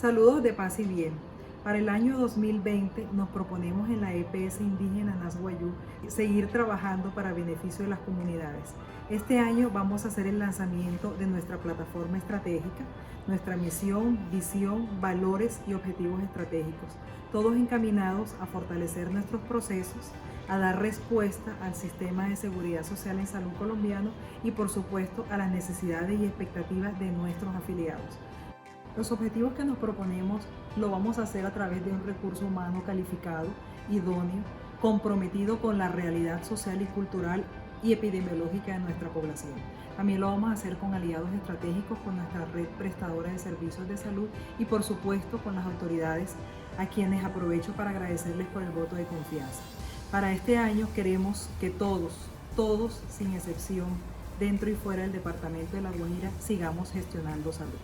Saludos de paz y bien. Para el año 2020 nos proponemos en la EPS indígena Nazguayú seguir trabajando para beneficio de las comunidades. Este año vamos a hacer el lanzamiento de nuestra plataforma estratégica, nuestra misión, visión, valores y objetivos estratégicos, todos encaminados a fortalecer nuestros procesos, a dar respuesta al sistema de seguridad social en salud colombiano y por supuesto a las necesidades y expectativas de nuestros afiliados. Los objetivos que nos proponemos lo vamos a hacer a través de un recurso humano calificado, idóneo, comprometido con la realidad social y cultural y epidemiológica de nuestra población. También lo vamos a hacer con aliados estratégicos, con nuestra red prestadora de servicios de salud y por supuesto con las autoridades a quienes aprovecho para agradecerles por el voto de confianza. Para este año queremos que todos sin excepción, dentro y fuera del departamento de La Guajira, sigamos gestionando salud.